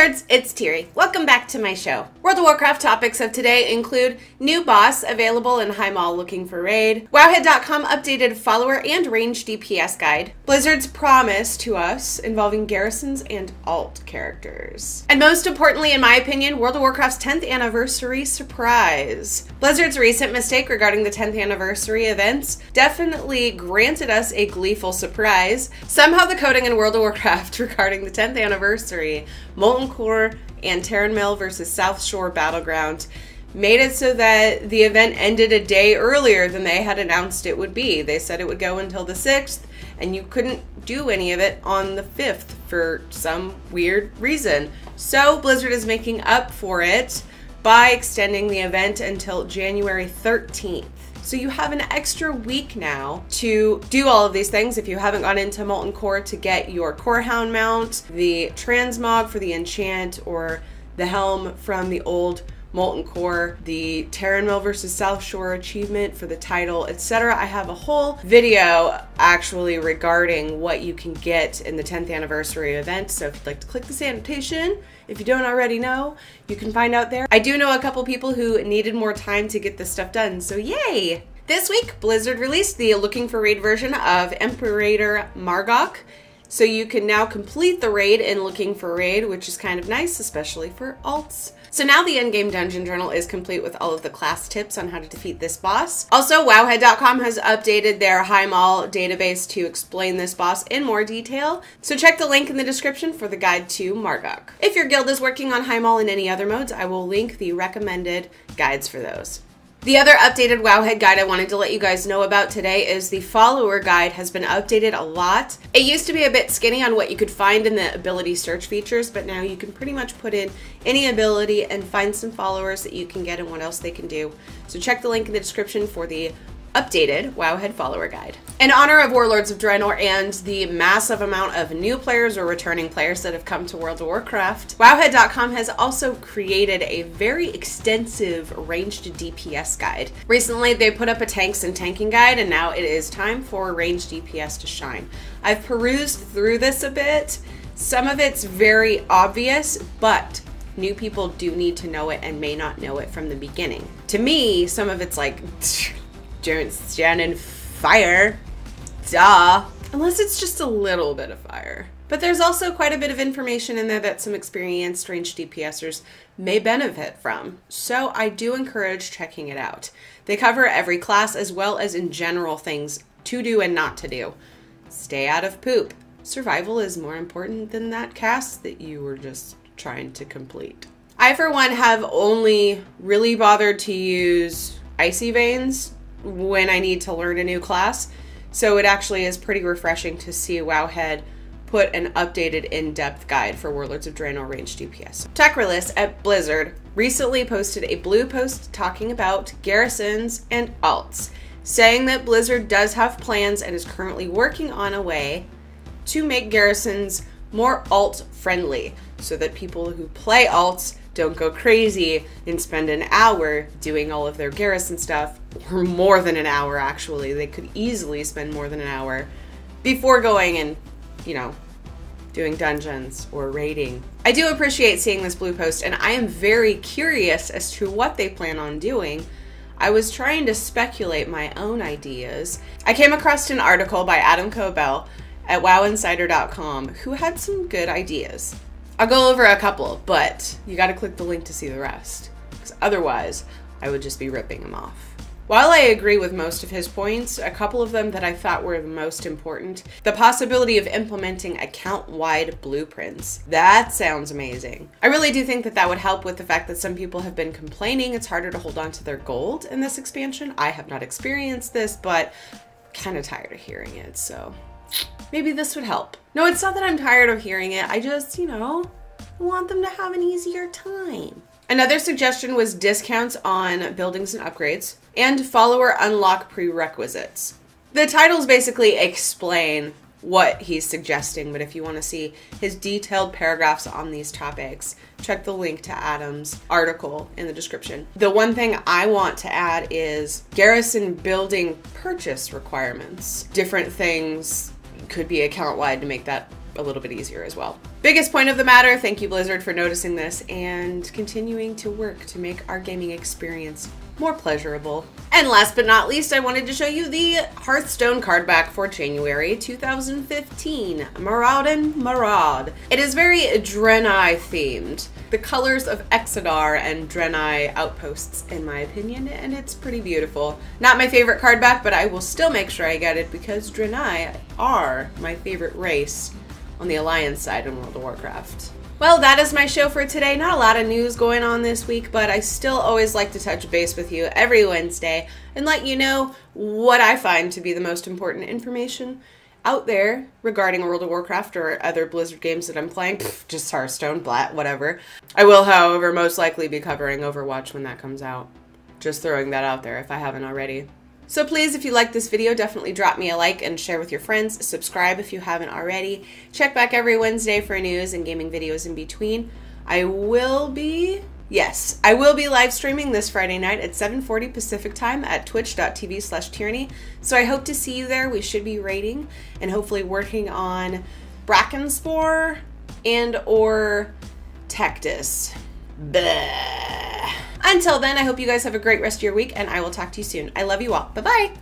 nerds, it's Tiri. Welcome back to my show. World of Warcraft topics of today include new boss available in Highmaul looking for raid, Wowhead.com updated follower and range DPS guide, Blizzard's promise to us involving Garrisons and alt characters, and most importantly in my opinion, World of Warcraft's 10th anniversary surprise. Blizzard's recent mistake regarding the 10th anniversary events definitely granted us a gleeful surprise. Somehow the coding in World of Warcraft regarding the 10th anniversary, Molten Core, and Tirinei versus South Shore Battleground made it so that the event ended a day earlier than they had announced it would be. They said it would go until the 6th, and you couldn't do any of it on the 5th for some weird reason. So Blizzard is making up for it by extending the event until January 13th. So you have an extra week now to do all of these things if you haven't gone into Molten Core to get your Corehound mount, the transmog for the enchant, or the helm from the old Molten Core, the Tirinei versus South Shore achievement for the title, etc. I have a whole video actually regarding what you can get in the 10th anniversary event, so if you'd like to click this annotation, if you don't already know, you can find out there. I do know a couple people who needed more time to get this stuff done, so yay! This week, Blizzard released the looking for raid version of Imperator Margok, so you can now complete the raid in looking for raid, which is kind of nice, especially for alts. So now the endgame dungeon journal is complete with all of the class tips on how to defeat this boss. Also, Wowhead.com has updated their Highmaul database to explain this boss in more detail, so check the link in the description for the guide to Margok. If your guild is working on Highmaul in any other modes, I will link the recommended guides for those. The other updated Wowhead guide I wanted to let you guys know about today is the follower guide has been updated a lot. It used to be a bit skinny on what you could find in the ability search features, but now you can pretty much put in any ability and find some followers that you can get and what else they can do. So check the link in the description for the updated Wowhead follower guide. In honor of Warlords of Draenor and the massive amount of new players or returning players that have come to World of Warcraft, Wowhead.com has also created a very extensive ranged DPS guide. Recently, they put up a tanks and tanking guide, and now it is time for ranged DPS to shine. I've perused through this a bit. Some of it's very obvious, but new people do need to know it and may not know it from the beginning. To me, some of it's like Jan fire, duh. Unless it's just a little bit of fire. But there's also quite a bit of information in there that some experienced ranged DPSers may benefit from. So I do encourage checking it out. They cover every class as well as in general things to do and not to do. Stay out of poop. Survival is more important than that cast that you were just trying to complete. I, for one, have only really bothered to use Icy Veins when I need to learn a new class, so it actually is pretty refreshing to see Wowhead put an updated in-depth guide for Warlords of Draenor ranged DPS. Techrelist at Blizzard recently posted a blue post talking about Garrisons and alts, saying that Blizzard does have plans and is currently working on a way to make Garrisons more alt-friendly so that people who play alts don't go crazy and spend an hour doing all of their Garrison stuff, or more than an hour actually. They could easily spend more than an hour before going and, you know, doing dungeons or raiding. I do appreciate seeing this blue post, and I am very curious as to what they plan on doing. I was trying to speculate my own ideas. I came across an article by Koebel at Wowinsider.com who had some good ideas. I'll go over a couple, but you gotta click the link to see the rest, because otherwise I would just be ripping him off. While I agree with most of his points, a couple of them that I thought were the most important, the possibility of implementing account-wide blueprints. That sounds amazing. I really do think that that would help with the fact that some people have been complaining it's harder to hold on to their gold in this expansion. I have not experienced this, but kind of tired of hearing it, so maybe this would help. No, it's not that I'm tired of hearing it. I just, you know, want them to have an easier time. Another suggestion was discounts on buildings and upgrades and follower unlock prerequisites. The titles basically explain what he's suggesting, but if you want to see his detailed paragraphs on these topics, check the link to Adam's article in the description. The one thing I want to add is Garrison building purchase requirements. Different things could be account-wide to make that a little bit easier as well. Biggest point of the matter, thank you Blizzard for noticing this and continuing to work to make our gaming experience more pleasurable. And last but not least, I wanted to show you the Hearthstone card back for January 2015, Maraud. It is very Tirinei themed. The colors of Exodar and Tirinei outposts, in my opinion, and it's pretty beautiful. Not my favorite card back, but I will still make sure I get it because Tirinei are my favorite race on the Alliance side in World of Warcraft. Well, that is my show for today. Not a lot of news going on this week, but I still always like to touch base with you every Wednesday and let you know what I find to be the most important information out there regarding World of Warcraft or other Blizzard games that I'm playing. Just Hearthstone, Blat, whatever. I will, however, most likely be covering Overwatch when that comes out. Just throwing that out there if I haven't already. So please, if you like this video, definitely drop me a like and share with your friends. Subscribe if you haven't already. Check back every Wednesday for news and gaming videos in between. I will be live streaming this Friday night at 7:40 Pacific time at twitch.tv/Tirinei. So I hope to see you there. We should be raiding and hopefully working on Brackenspore and or Tectus. Blah. Until then, I hope you guys have a great rest of your week, and I will talk to you soon. I love you all. Bye-bye.